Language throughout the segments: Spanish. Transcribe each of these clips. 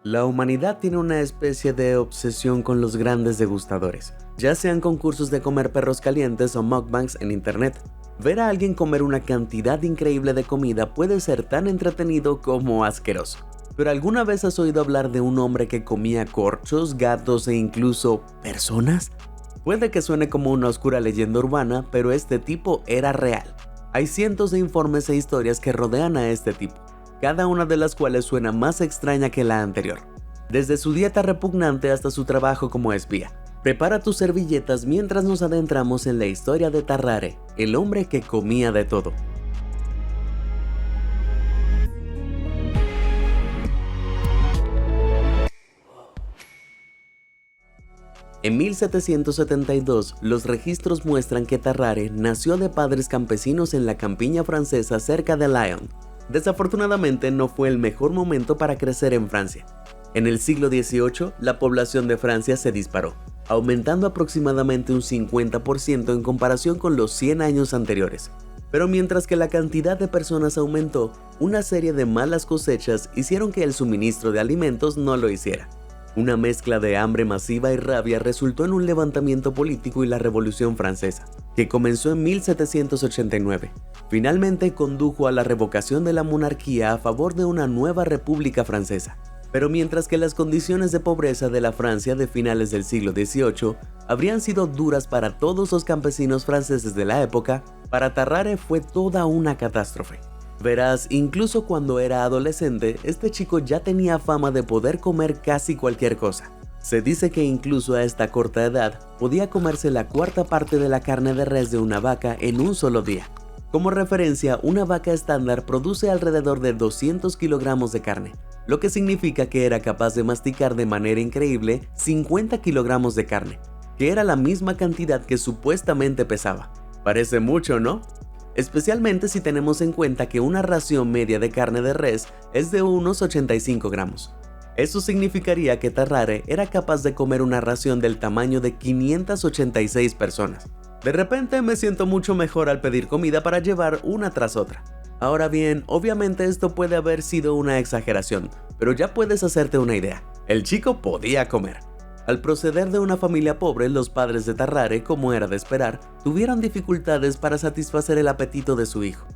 La humanidad tiene una especie de obsesión con los grandes degustadores, ya sean concursos de comer perros calientes o mukbangs en internet. Ver a alguien comer una cantidad increíble de comida puede ser tan entretenido como asqueroso. ¿Pero alguna vez has oído hablar de un hombre que comía corchos, gatos e incluso personas? Puede que suene como una oscura leyenda urbana, pero este tipo era real. Hay cientos de informes e historias que rodean a este tipo, cada una de las cuales suena más extraña que la anterior. Desde su dieta repugnante hasta su trabajo como espía. Prepara tus servilletas mientras nos adentramos en la historia de Tarrare, el hombre que comía de todo. En 1772, los registros muestran que Tarrare nació de padres campesinos en la campiña francesa cerca de Lyon. Desafortunadamente, no fue el mejor momento para crecer en Francia. En el siglo XVIII, la población de Francia se disparó, aumentando aproximadamente un 50% en comparación con los 100 años anteriores. Pero mientras que la cantidad de personas aumentó, una serie de malas cosechas hicieron que el suministro de alimentos no lo hiciera. Una mezcla de hambre masiva y rabia resultó en un levantamiento político y la Revolución Francesa, que comenzó en 1789. Finalmente condujo a la revocación de la monarquía a favor de una nueva república francesa. Pero mientras que las condiciones de pobreza de la Francia de finales del siglo XVIII habrían sido duras para todos los campesinos franceses de la época, para Tarrare fue toda una catástrofe. Verás, incluso cuando era adolescente, este chico ya tenía fama de poder comer casi cualquier cosa. Se dice que incluso a esta corta edad podía comerse la cuarta parte de la carne de res de una vaca en un solo día. Como referencia, una vaca estándar produce alrededor de 200 kilogramos de carne, lo que significa que era capaz de masticar de manera increíble 50 kilogramos de carne, que era la misma cantidad que supuestamente pesaba. Parece mucho, ¿no? Especialmente si tenemos en cuenta que una ración media de carne de res es de unos 85 gramos. Eso significaría que Tarrare era capaz de comer una ración del tamaño de 586 personas. De repente me siento mucho mejor al pedir comida para llevar una tras otra. Ahora bien, obviamente esto puede haber sido una exageración, pero ya puedes hacerte una idea. El chico podía comer. Al proceder de una familia pobre, los padres de Tarrare, como era de esperar, tuvieron dificultades para satisfacer el apetito de su hijo.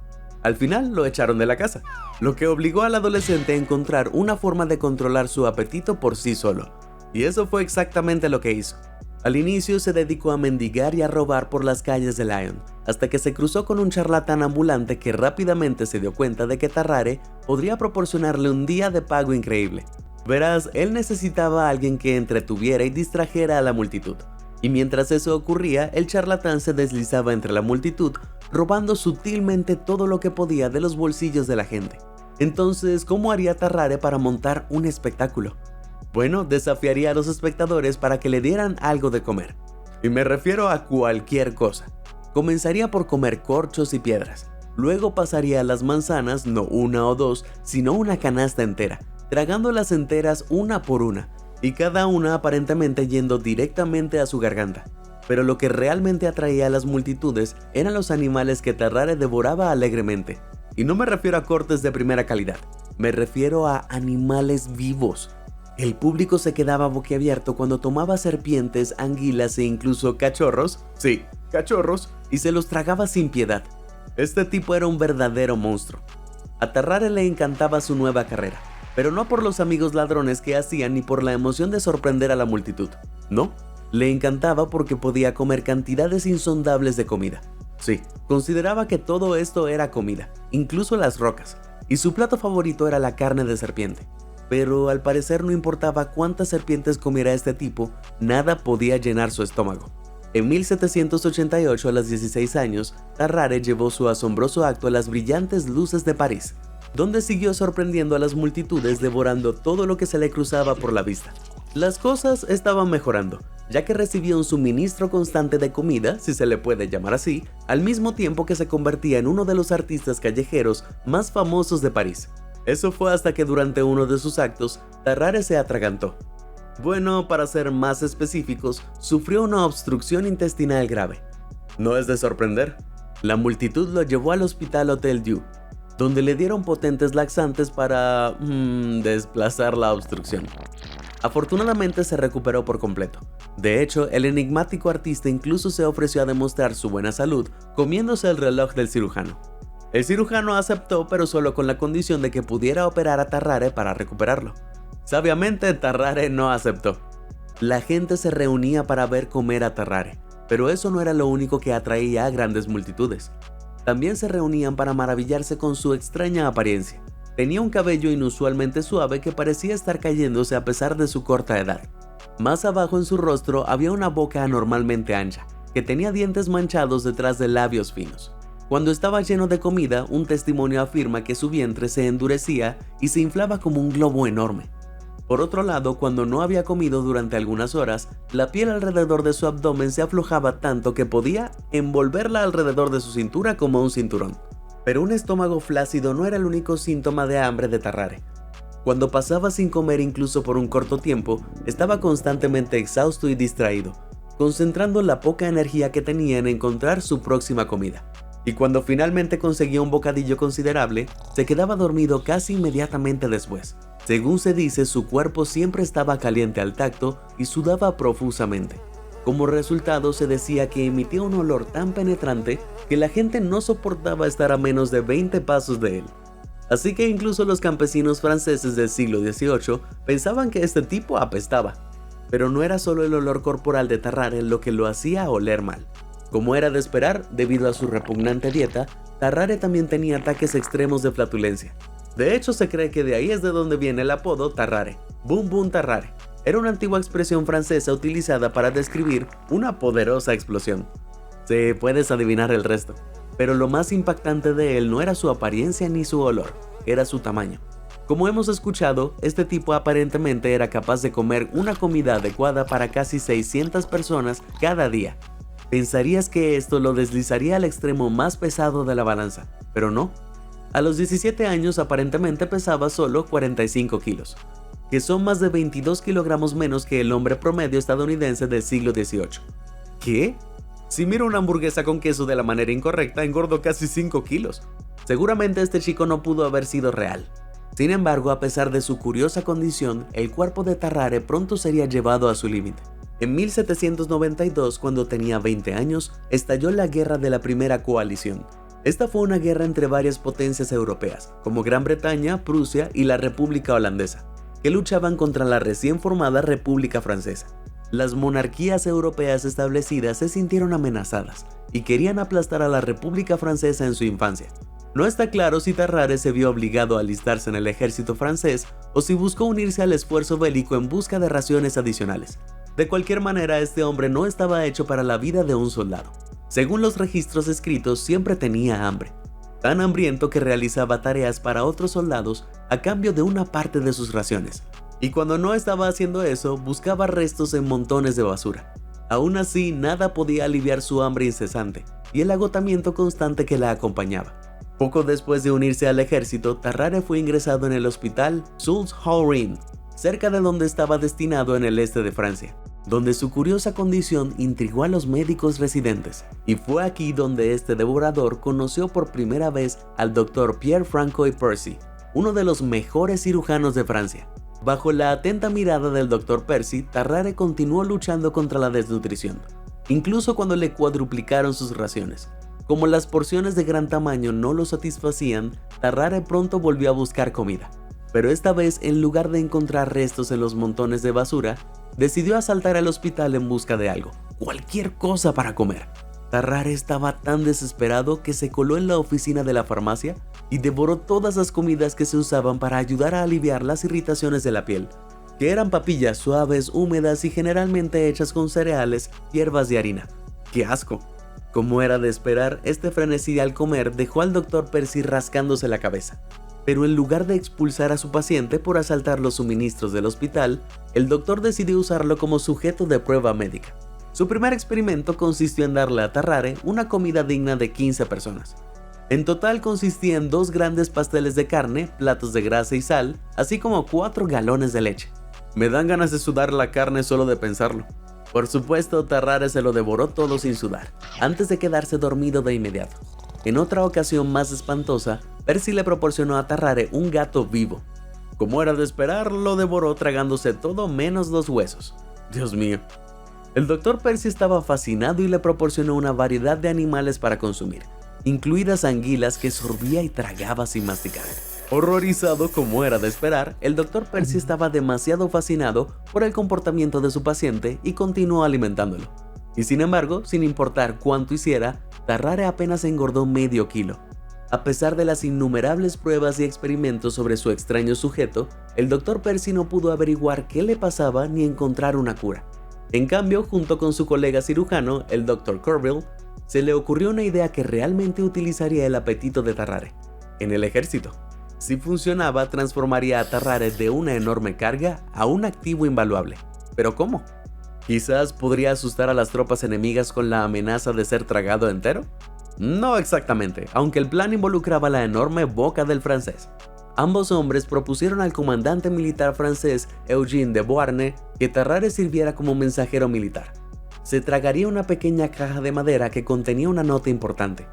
Al final lo echaron de la casa, lo que obligó al adolescente a encontrar una forma de controlar su apetito por sí solo. Y eso fue exactamente lo que hizo. Al inicio se dedicó a mendigar y a robar por las calles de Lyon, hasta que se cruzó con un charlatán ambulante que rápidamente se dio cuenta de que Tarrare podría proporcionarle un día de pago increíble. Verás, él necesitaba a alguien que entretuviera y distrajera a la multitud. Y mientras eso ocurría, el charlatán se deslizaba entre la multitud, robando sutilmente todo lo que podía de los bolsillos de la gente. Entonces, ¿cómo haría Tarrare para montar un espectáculo? Bueno, desafiaría a los espectadores para que le dieran algo de comer. Y me refiero a cualquier cosa. Comenzaría por comer corchos y piedras. Luego pasaría a las manzanas, no una o dos, sino una canasta entera, tragándolas enteras una por una, y cada una aparentemente yendo directamente a su garganta. Pero lo que realmente atraía a las multitudes eran los animales que Tarrare devoraba alegremente. Y no me refiero a cortes de primera calidad, me refiero a animales vivos. El público se quedaba boquiabierto cuando tomaba serpientes, anguilas e incluso cachorros, sí, cachorros, y se los tragaba sin piedad. Este tipo era un verdadero monstruo. A Tarrare le encantaba su nueva carrera, pero no por los amigos ladrones que hacían ni por la emoción de sorprender a la multitud. No, le encantaba porque podía comer cantidades insondables de comida. Sí, consideraba que todo esto era comida, incluso las rocas, y su plato favorito era la carne de serpiente. Pero al parecer no importaba cuántas serpientes comiera este tipo, nada podía llenar su estómago. En 1788, a los 16 años, Tarrare llevó su asombroso acto a las brillantes luces de París, donde siguió sorprendiendo a las multitudes devorando todo lo que se le cruzaba por la vista. Las cosas estaban mejorando, ya que recibía un suministro constante de comida, si se le puede llamar así, al mismo tiempo que se convertía en uno de los artistas callejeros más famosos de París. Eso fue hasta que durante uno de sus actos, Tarrare se atragantó. Bueno, para ser más específicos, sufrió una obstrucción intestinal grave. No es de sorprender. La multitud lo llevó al Hospital Hotel Dieu. donde le dieron potentes laxantes para desplazar la obstrucción. Afortunadamente se recuperó por completo. De hecho, el enigmático artista incluso se ofreció a demostrar su buena salud comiéndose el reloj del cirujano. El cirujano aceptó, pero solo con la condición de que pudiera operar a Tarrare para recuperarlo. Sabiamente, Tarrare no aceptó. La gente se reunía para ver comer a Tarrare, pero eso no era lo único que atraía a grandes multitudes. También se reunían para maravillarse con su extraña apariencia. Tenía un cabello inusualmente suave que parecía estar cayéndose a pesar de su corta edad. Más abajo en su rostro había una boca anormalmente ancha, que tenía dientes manchados detrás de labios finos. Cuando estaba lleno de comida, un testimonio afirma que su vientre se endurecía y se inflaba como un globo enorme. Por otro lado, cuando no había comido durante algunas horas, la piel alrededor de su abdomen se aflojaba tanto que podía envolverla alrededor de su cintura como un cinturón. Pero un estómago flácido no era el único síntoma de hambre de Tarrare. Cuando pasaba sin comer incluso por un corto tiempo, estaba constantemente exhausto y distraído, concentrando la poca energía que tenía en encontrar su próxima comida. Y cuando finalmente conseguía un bocadillo considerable, se quedaba dormido casi inmediatamente después. Según se dice, su cuerpo siempre estaba caliente al tacto y sudaba profusamente. Como resultado, se decía que emitía un olor tan penetrante que la gente no soportaba estar a menos de 20 pasos de él. Así que incluso los campesinos franceses del siglo XVIII pensaban que este tipo apestaba. Pero no era solo el olor corporal de Tarrare lo que lo hacía oler mal. Como era de esperar, debido a su repugnante dieta, Tarrare también tenía ataques extremos de flatulencia. De hecho, se cree que de ahí es de donde viene el apodo Tarrare, Boom Boom Tarrare. Era una antigua expresión francesa utilizada para describir una poderosa explosión. Se puedes adivinar el resto, pero lo más impactante de él no era su apariencia ni su olor, era su tamaño. Como hemos escuchado, este tipo aparentemente era capaz de comer una comida adecuada para casi 600 personas cada día. Pensarías que esto lo deslizaría al extremo más pesado de la balanza, pero no. A los 17 años aparentemente pesaba solo 45 kilos, que son más de 22 kilogramos menos que el hombre promedio estadounidense del siglo XVIII. ¿Qué? Si miro una hamburguesa con queso de la manera incorrecta, engordo casi 5 kilos. Seguramente este chico no pudo haber sido real. Sin embargo, a pesar de su curiosa condición, el cuerpo de Tarrare pronto sería llevado a su límite. En 1792, cuando tenía 20 años, estalló la Guerra de la Primera Coalición. Esta fue una guerra entre varias potencias europeas, como Gran Bretaña, Prusia y la República Holandesa, que luchaban contra la recién formada República Francesa. Las monarquías europeas establecidas se sintieron amenazadas y querían aplastar a la República Francesa en su infancia. No está claro si Tarrare se vio obligado a alistarse en el ejército francés o si buscó unirse al esfuerzo bélico en busca de raciones adicionales. De cualquier manera, este hombre no estaba hecho para la vida de un soldado. Según los registros escritos, siempre tenía hambre, tan hambriento que realizaba tareas para otros soldados a cambio de una parte de sus raciones. Y cuando no estaba haciendo eso, buscaba restos en montones de basura. Aún así, nada podía aliviar su hambre incesante y el agotamiento constante que la acompañaba. Poco después de unirse al ejército, Tarrare fue ingresado en el hospital Soultz-Haurin, cerca de donde estaba destinado en el este de Francia, donde su curiosa condición intrigó a los médicos residentes, y fue aquí donde este devorador conoció por primera vez al Dr. Pierre-François Percy, uno de los mejores cirujanos de Francia. Bajo la atenta mirada del Dr. Percy, Tarrare continuó luchando contra la desnutrición, incluso cuando le cuadruplicaron sus raciones. Como las porciones de gran tamaño no lo satisfacían, Tarrare pronto volvió a buscar comida. Pero esta vez, en lugar de encontrar restos en los montones de basura, decidió asaltar el hospital en busca de algo, cualquier cosa para comer. Tarrare estaba tan desesperado que se coló en la oficina de la farmacia y devoró todas las comidas que se usaban para ayudar a aliviar las irritaciones de la piel, que eran papillas suaves, húmedas y generalmente hechas con cereales, hierbas y harina. ¡Qué asco! Como era de esperar, este frenesí al comer dejó al Dr. Percy rascándose la cabeza. Pero en lugar de expulsar a su paciente por asaltar los suministros del hospital, el doctor decidió usarlo como sujeto de prueba médica. Su primer experimento consistió en darle a Tarrare una comida digna de 15 personas. En total consistía en 2 grandes pasteles de carne, platos de grasa y sal, así como 4 galones de leche. Me dan ganas de sudar la carne solo de pensarlo. Por supuesto, Tarrare se lo devoró todo sin sudar, antes de quedarse dormido de inmediato. En otra ocasión más espantosa, Percy le proporcionó a Tarrare un gato vivo. Como era de esperar, lo devoró tragándose todo menos los huesos. Dios mío. El Dr. Percy estaba fascinado y le proporcionó una variedad de animales para consumir, incluidas anguilas que sorbía y tragaba sin masticar. Horrorizado como era de esperar, el Dr. Percy estaba demasiado fascinado por el comportamiento de su paciente y continuó alimentándolo. Y sin embargo, sin importar cuánto hiciera, Tarrare apenas engordó medio kilo. A pesar de las innumerables pruebas y experimentos sobre su extraño sujeto, el Dr. Percy no pudo averiguar qué le pasaba ni encontrar una cura. En cambio, junto con su colega cirujano, el Dr. Corville, se le ocurrió una idea que realmente utilizaría el apetito de Tarrare: en el ejército. Si funcionaba, transformaría a Tarrare de una enorme carga a un activo invaluable. ¿Pero cómo? ¿Quizás podría asustar a las tropas enemigas con la amenaza de ser tragado entero? No exactamente, aunque el plan involucraba la enorme boca del francés. Ambos hombres propusieron al comandante militar francés Eugène de Beauharnais que Tarrare sirviera como mensajero militar. Se tragaría una pequeña caja de madera que contenía una nota importante.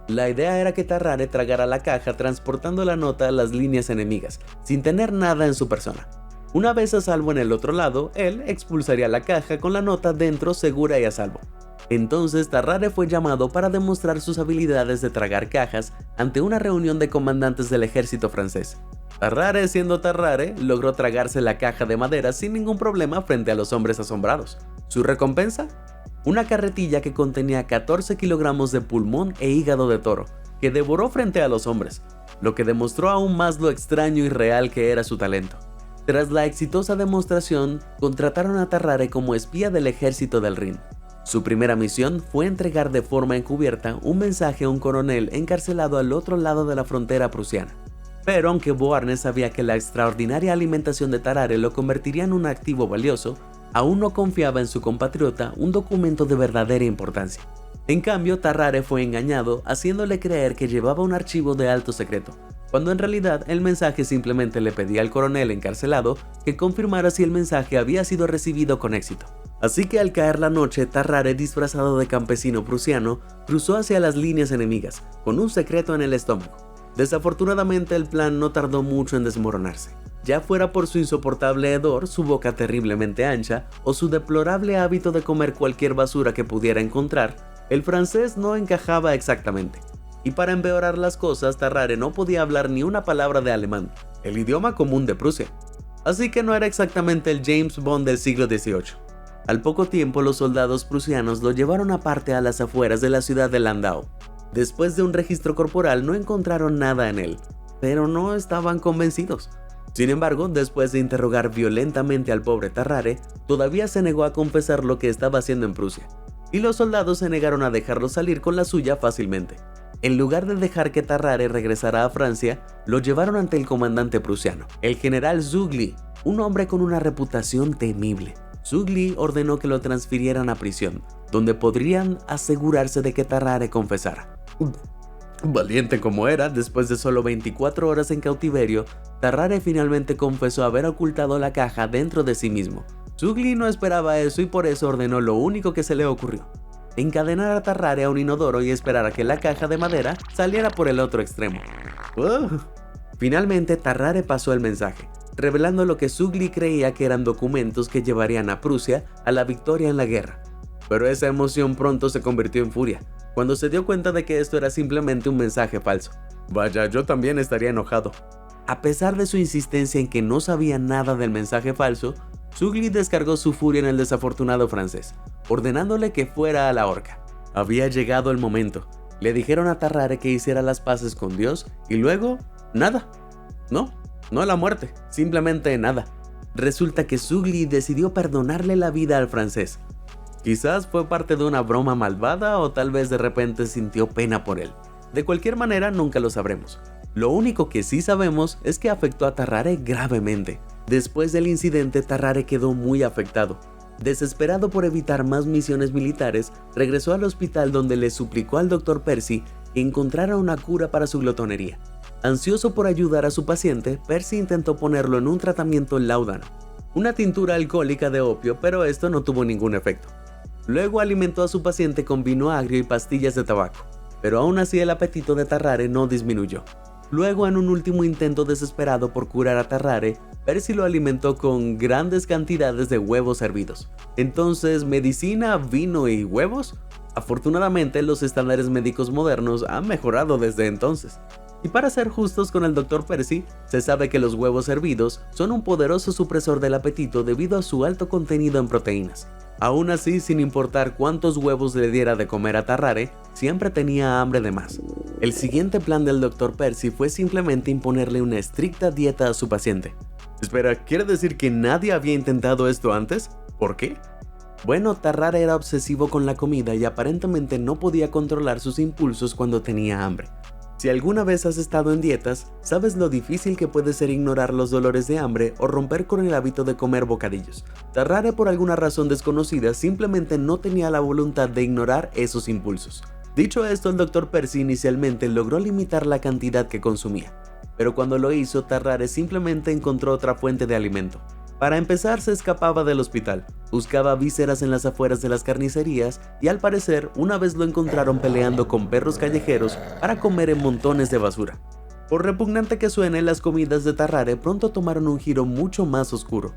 La idea era que Tarrare tragara la caja transportando la nota a las líneas enemigas, sin tener nada en su persona. Una vez a salvo en el otro lado, él expulsaría la caja con la nota dentro segura y a salvo. Entonces Tarrare fue llamado para demostrar sus habilidades de tragar cajas ante una reunión de comandantes del ejército francés. Tarrare, siendo Tarrare, logró tragarse la caja de madera sin ningún problema frente a los hombres asombrados. ¿Su recompensa? Una carretilla que contenía 14 kilogramos de pulmón e hígado de toro, que devoró frente a los hombres, lo que demostró aún más lo extraño y real que era su talento. Tras la exitosa demostración, contrataron a Tarrare como espía del ejército del Rin. Su primera misión fue entregar de forma encubierta un mensaje a un coronel encarcelado al otro lado de la frontera prusiana. Pero aunque Beauharnais sabía que la extraordinaria alimentación de Tarrare lo convertiría en un activo valioso, aún no confiaba en su compatriota un documento de verdadera importancia. En cambio, Tarrare fue engañado haciéndole creer que llevaba un archivo de alto secreto, cuando en realidad el mensaje simplemente le pedía al coronel encarcelado que confirmara si el mensaje había sido recibido con éxito. Así que al caer la noche, Tarrare, disfrazado de campesino prusiano, cruzó hacia las líneas enemigas, con un secreto en el estómago. Desafortunadamente, el plan no tardó mucho en desmoronarse, ya fuera por su insoportable hedor, su boca terriblemente ancha o su deplorable hábito de comer cualquier basura que pudiera encontrar. El francés no encajaba exactamente, y para empeorar las cosas, Tarrare no podía hablar ni una palabra de alemán, el idioma común de Prusia. Así que no era exactamente el James Bond del siglo XVIII. Al poco tiempo, los soldados prusianos lo llevaron aparte a las afueras de la ciudad de Landau. Después de un registro corporal no encontraron nada en él, pero no estaban convencidos. Sin embargo, después de interrogar violentamente al pobre Tarrare, todavía se negó a confesar lo que estaba haciendo en Prusia, y los soldados se negaron a dejarlo salir con la suya fácilmente. En lugar de dejar que Tarrare regresara a Francia, lo llevaron ante el comandante prusiano, el general Zugli, un hombre con una reputación temible. Zugli ordenó que lo transfirieran a prisión, donde podrían asegurarse de que Tarrare confesara. Valiente como era, después de solo 24 horas en cautiverio, Tarrare finalmente confesó haber ocultado la caja dentro de sí mismo. Zugli no esperaba eso y por eso ordenó lo único que se le ocurrió: encadenar a Tarrare a un inodoro y esperar a que la caja de madera saliera por el otro extremo. Finalmente, Tarrare pasó el mensaje, revelando lo que Zugli creía que eran documentos que llevarían a Prusia a la victoria en la guerra. Pero esa emoción pronto se convirtió en furia, cuando se dio cuenta de que esto era simplemente un mensaje falso. Vaya, yo también estaría enojado. A pesar de su insistencia en que no sabía nada del mensaje falso, Zugli descargó su furia en el desafortunado francés, ordenándole que fuera a la horca. Había llegado el momento. Le dijeron a Tarrare que hiciera las paces con Dios y luego, nada. No la muerte, simplemente nada. Resulta que Zugli decidió perdonarle la vida al francés. Quizás fue parte de una broma malvada o tal vez de repente sintió pena por él. De cualquier manera, nunca lo sabremos. Lo único que sí sabemos es que afectó a Tarrare gravemente. Después del incidente, Tarrare quedó muy afectado. Desesperado por evitar más misiones militares, regresó al hospital donde le suplicó al Dr. Percy que encontrara una cura para su glotonería. Ansioso por ayudar a su paciente, Percy intentó ponerlo en un tratamiento láudano, una tintura alcohólica de opio, pero esto no tuvo ningún efecto. Luego alimentó a su paciente con vino agrio y pastillas de tabaco, pero aún así el apetito de Tarrare no disminuyó. Luego, en un último intento desesperado por curar a Tarrare, Percy lo alimentó con grandes cantidades de huevos hervidos. Entonces, ¿medicina, vino y huevos? Afortunadamente, los estándares médicos modernos han mejorado desde entonces. Y para ser justos con el Dr. Percy, se sabe que los huevos hervidos son un poderoso supresor del apetito debido a su alto contenido en proteínas. Aún así, sin importar cuántos huevos le diera de comer a Tarrare, siempre tenía hambre de más. El siguiente plan del Dr. Percy fue simplemente imponerle una estricta dieta a su paciente. Espera, ¿quiere decir que nadie había intentado esto antes? ¿Por qué? Bueno, Tarrare era obsesivo con la comida y aparentemente no podía controlar sus impulsos cuando tenía hambre. Si alguna vez has estado en dietas, sabes lo difícil que puede ser ignorar los dolores de hambre o romper con el hábito de comer bocadillos. Tarrare, por alguna razón desconocida, simplemente no tenía la voluntad de ignorar esos impulsos. Dicho esto, el Dr. Percy inicialmente logró limitar la cantidad que consumía, pero cuando lo hizo, Tarrare simplemente encontró otra fuente de alimento. Para empezar, se escapaba del hospital, buscaba vísceras en las afueras de las carnicerías y al parecer una vez lo encontraron peleando con perros callejeros para comer en montones de basura. Por repugnante que suene, las comidas de Tarrare pronto tomaron un giro mucho más oscuro.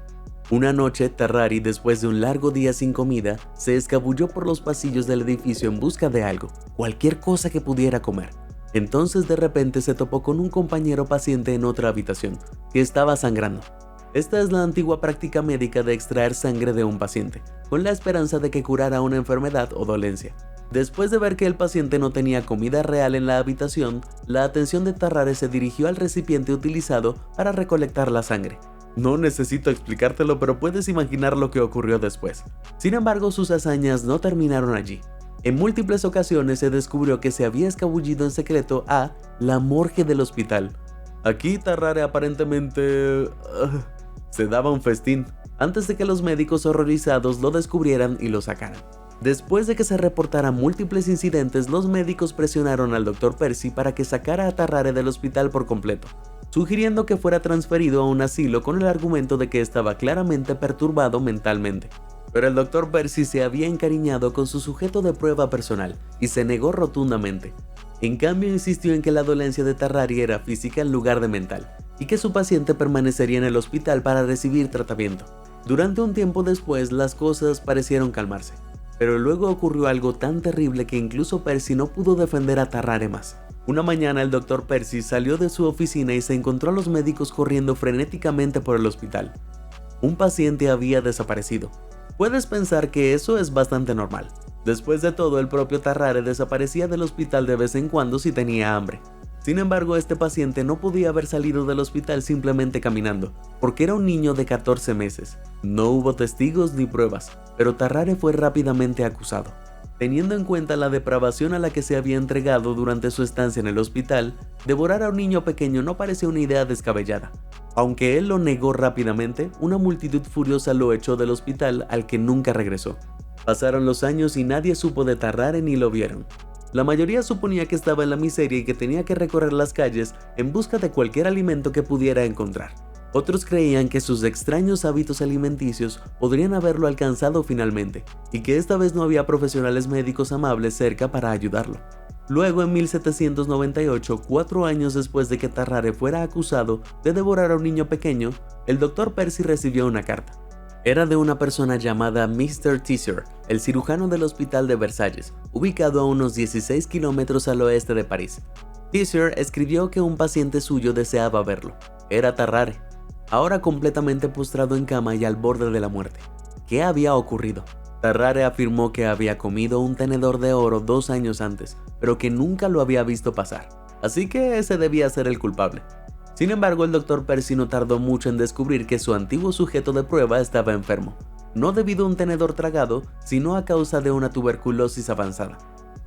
Una noche, Tarrare, después de un largo día sin comida, se escabulló por los pasillos del edificio en busca de algo, cualquier cosa que pudiera comer. Entonces de repente se topó con un compañero paciente en otra habitación, que estaba sangrando. Esta es la antigua práctica médica de extraer sangre de un paciente, con la esperanza de que curara una enfermedad o dolencia. Después de ver que el paciente no tenía comida real en la habitación, la atención de Tarrare se dirigió al recipiente utilizado para recolectar la sangre. No necesito explicártelo, pero puedes imaginar lo que ocurrió después. Sin embargo, sus hazañas no terminaron allí. En múltiples ocasiones se descubrió que se había escabullido en secreto a la morgue del hospital. Aquí Tarrare aparentemente se daba un festín, antes de que los médicos horrorizados lo descubrieran y lo sacaran. Después de que se reportaran múltiples incidentes, los médicos presionaron al Dr. Percy para que sacara a Tarrare del hospital por completo, sugiriendo que fuera transferido a un asilo con el argumento de que estaba claramente perturbado mentalmente. Pero el Dr. Percy se había encariñado con su sujeto de prueba personal y se negó rotundamente. En cambio, insistió en que la dolencia de Tarrare era física en lugar de mental, y que su paciente permanecería en el hospital para recibir tratamiento. Durante un tiempo después, las cosas parecieron calmarse, pero luego ocurrió algo tan terrible que incluso Percy no pudo defender a Tarrare más. Una mañana el Dr. Percy salió de su oficina y se encontró a los médicos corriendo frenéticamente por el hospital. Un paciente había desaparecido. Puedes pensar que eso es bastante normal. Después de todo, el propio Tarrare desaparecía del hospital de vez en cuando si tenía hambre. Sin embargo, este paciente no podía haber salido del hospital simplemente caminando, porque era un niño de 14 meses. No hubo testigos ni pruebas, pero Tarrare fue rápidamente acusado. Teniendo en cuenta la depravación a la que se había entregado durante su estancia en el hospital, devorar a un niño pequeño no parecía una idea descabellada. Aunque él lo negó rápidamente, una multitud furiosa lo echó del hospital al que nunca regresó. Pasaron los años y nadie supo de Tarrare ni lo vieron. La mayoría suponía que estaba en la miseria y que tenía que recorrer las calles en busca de cualquier alimento que pudiera encontrar. Otros creían que sus extraños hábitos alimenticios podrían haberlo alcanzado finalmente, y que esta vez no había profesionales médicos amables cerca para ayudarlo. Luego, en 1798, 4 años después de que Tarrare fuera acusado de devorar a un niño pequeño, el Dr. Percy recibió una carta. Era de una persona llamada Mr. Teaser, el cirujano del hospital de Versalles, ubicado a unos 16 kilómetros al oeste de París. Teaser escribió que un paciente suyo deseaba verlo. Era Tarrare, ahora completamente postrado en cama y al borde de la muerte. ¿Qué había ocurrido? Tarrare afirmó que había comido un tenedor de oro 2 años antes, pero que nunca lo había visto pasar, así que ese debía ser el culpable. Sin embargo, el Dr. Percy no tardó mucho en descubrir que su antiguo sujeto de prueba estaba enfermo, no debido a un tenedor tragado, sino a causa de una tuberculosis avanzada.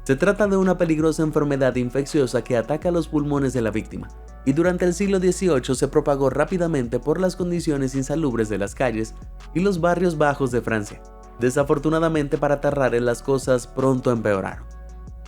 Se trata de una peligrosa enfermedad infecciosa que ataca los pulmones de la víctima, y durante el siglo XVIII se propagó rápidamente por las condiciones insalubres de las calles y los barrios bajos de Francia. Desafortunadamente para Tarrare, las cosas pronto empeoraron.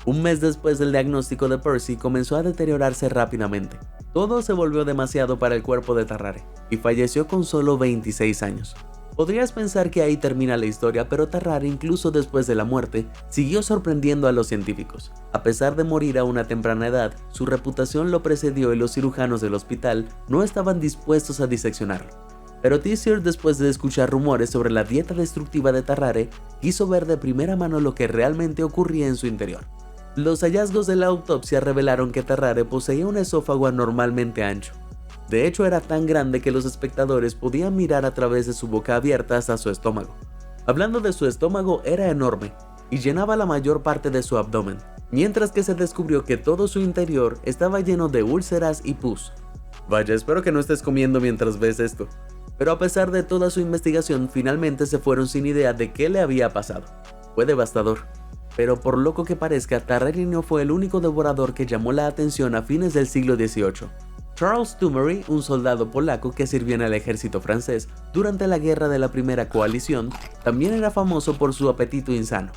Un mes después del diagnóstico de Percy, comenzó a deteriorarse rápidamente. Todo se volvió demasiado para el cuerpo de Tarrare, y falleció con solo 26 años. Podrías pensar que ahí termina la historia, pero Tarrare, incluso después de la muerte, siguió sorprendiendo a los científicos. A pesar de morir a una temprana edad, su reputación lo precedió y los cirujanos del hospital no estaban dispuestos a diseccionarlo. Pero Teissier, después de escuchar rumores sobre la dieta destructiva de Tarrare, quiso ver de primera mano lo que realmente ocurría en su interior. Los hallazgos de la autopsia revelaron que Tarrare poseía un esófago anormalmente ancho. De hecho, era tan grande que los espectadores podían mirar a través de su boca abierta hasta su estómago. Hablando de su estómago, era enorme y llenaba la mayor parte de su abdomen, mientras que se descubrió que todo su interior estaba lleno de úlceras y pus. Vaya, espero que no estés comiendo mientras ves esto. Pero a pesar de toda su investigación, finalmente se fueron sin idea de qué le había pasado. Fue devastador. Pero por loco que parezca, Tarrare no fue el único devorador que llamó la atención a fines del siglo XVIII. Charles Dumouriez, un soldado polaco que sirvió en el ejército francés durante la guerra de la Primera Coalición, también era famoso por su apetito insano.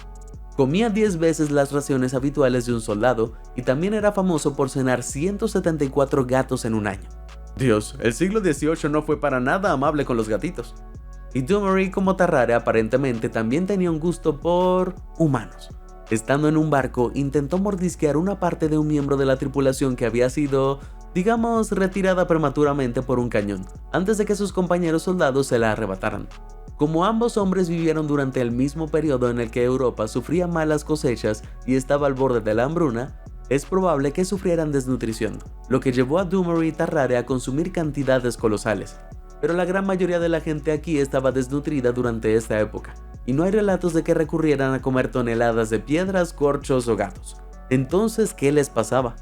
Comía 10 veces las raciones habituales de un soldado y también era famoso por cenar 174 gatos en un año. Dios, el siglo XVIII no fue para nada amable con los gatitos. Y Dumouriez, como Tarrare, aparentemente también tenía un gusto por humanos. Estando en un barco, intentó mordisquear una parte de un miembro de la tripulación que había sido, digamos, retirada prematuramente por un cañón, antes de que sus compañeros soldados se la arrebataran. Como ambos hombres vivieron durante el mismo periodo en el que Europa sufría malas cosechas y estaba al borde de la hambruna, es probable que sufrieran desnutrición, lo que llevó a Dumouriez y Tarrare a consumir cantidades colosales. Pero la gran mayoría de la gente aquí estaba desnutrida durante esta época, y no hay relatos de que recurrieran a comer toneladas de piedras, corchos o gatos. Entonces, ¿qué les pasaba?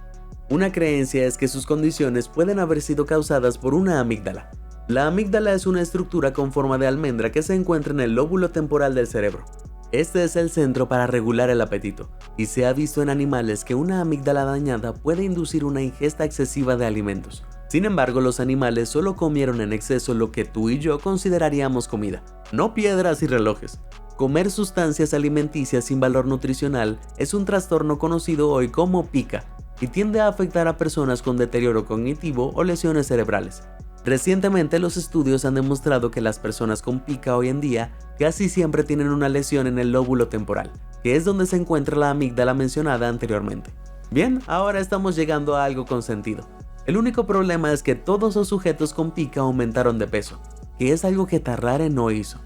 Una creencia es que sus condiciones pueden haber sido causadas por una amígdala. La amígdala es una estructura con forma de almendra que se encuentra en el lóbulo temporal del cerebro. Este es el centro para regular el apetito, y se ha visto en animales que una amígdala dañada puede inducir una ingesta excesiva de alimentos. Sin embargo, los animales solo comieron en exceso lo que tú y yo consideraríamos comida, no piedras y relojes. Comer sustancias alimenticias sin valor nutricional es un trastorno conocido hoy como pica y tiende a afectar a personas con deterioro cognitivo o lesiones cerebrales. Recientemente, los estudios han demostrado que las personas con pica hoy en día casi siempre tienen una lesión en el lóbulo temporal, que es donde se encuentra la amígdala mencionada anteriormente. Bien, ahora estamos llegando a algo con sentido. El único problema es que todos los sujetos con pica aumentaron de peso, que es algo que Tarrare no hizo.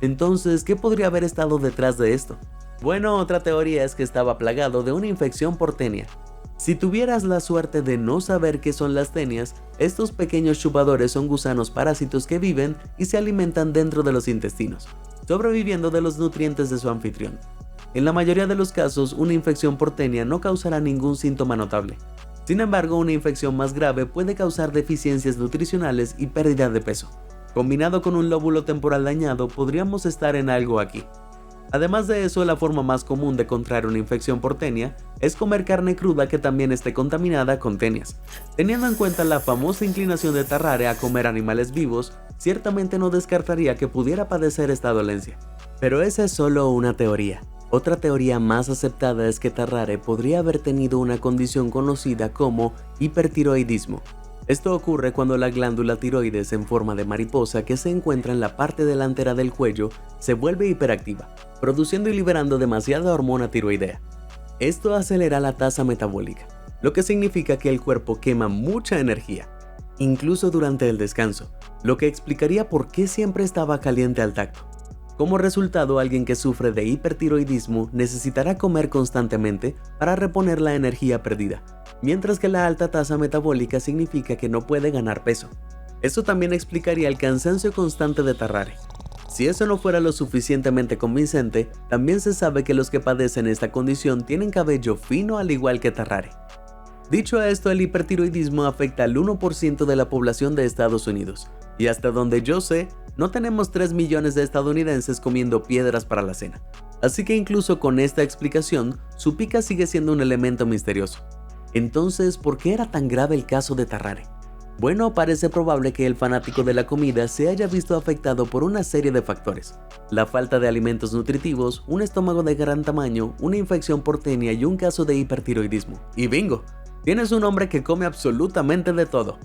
Entonces, ¿qué podría haber estado detrás de esto? Bueno, otra teoría es que estaba plagado de una infección por tenia. Si tuvieras la suerte de no saber qué son las tenias, estos pequeños chupadores son gusanos parásitos que viven y se alimentan dentro de los intestinos, sobreviviendo de los nutrientes de su anfitrión. En la mayoría de los casos, una infección por tenia no causará ningún síntoma notable. Sin embargo, una infección más grave puede causar deficiencias nutricionales y pérdida de peso. Combinado con un lóbulo temporal dañado, podríamos estar en algo aquí. Además de eso, la forma más común de contraer una infección por tenia es comer carne cruda que también esté contaminada con tenias. Teniendo en cuenta la famosa inclinación de Tarrare a comer animales vivos, ciertamente no descartaría que pudiera padecer esta dolencia. Pero esa es solo una teoría. Otra teoría más aceptada es que Tarrare podría haber tenido una condición conocida como hipertiroidismo. Esto ocurre cuando la glándula tiroides en forma de mariposa que se encuentra en la parte delantera del cuello se vuelve hiperactiva, produciendo y liberando demasiada hormona tiroidea. Esto acelera la tasa metabólica, lo que significa que el cuerpo quema mucha energía, incluso durante el descanso, lo que explicaría por qué siempre estaba caliente al tacto. Como resultado, alguien que sufre de hipertiroidismo necesitará comer constantemente para reponer la energía perdida, mientras que la alta tasa metabólica significa que no puede ganar peso. Eso también explicaría el cansancio constante de Tarrare. Si eso no fuera lo suficientemente convincente, también se sabe que los que padecen esta condición tienen cabello fino al igual que Tarrare. Dicho esto, el hipertiroidismo afecta al 1% de la población de Estados Unidos, y hasta donde yo sé, no tenemos 3 millones de estadounidenses comiendo piedras para la cena. Así que incluso con esta explicación, su pica sigue siendo un elemento misterioso. Entonces, ¿por qué era tan grave el caso de Tarrare? Bueno, parece probable que el fanático de la comida se haya visto afectado por una serie de factores. La falta de alimentos nutritivos, un estómago de gran tamaño, una infección por tenia y un caso de hipertiroidismo. Y bingo, tienes un hombre que come absolutamente de todo.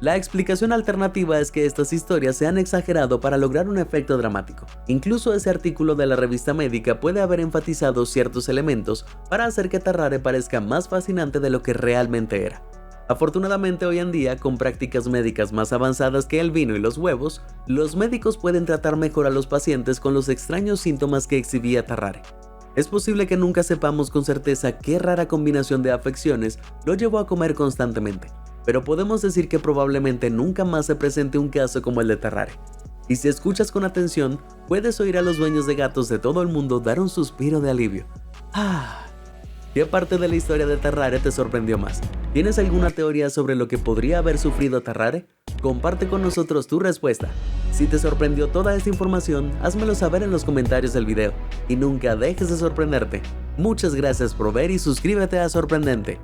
La explicación alternativa es que estas historias se han exagerado para lograr un efecto dramático. Incluso ese artículo de la revista médica puede haber enfatizado ciertos elementos para hacer que Tarrare parezca más fascinante de lo que realmente era. Afortunadamente hoy en día, con prácticas médicas más avanzadas que el vino y los huevos, los médicos pueden tratar mejor a los pacientes con los extraños síntomas que exhibía Tarrare. Es posible que nunca sepamos con certeza qué rara combinación de afecciones lo llevó a comer constantemente, pero podemos decir que probablemente nunca más se presente un caso como el de Tarrare. Y si escuchas con atención, puedes oír a los dueños de gatos de todo el mundo dar un suspiro de alivio. ¿Qué parte de la historia de Tarrare te sorprendió más? ¿Tienes alguna teoría sobre lo que podría haber sufrido Tarrare? Comparte con nosotros tu respuesta. Si te sorprendió toda esta información, házmelo saber en los comentarios del video. Y nunca dejes de sorprenderte. Muchas gracias por ver y suscríbete a Sorprendente.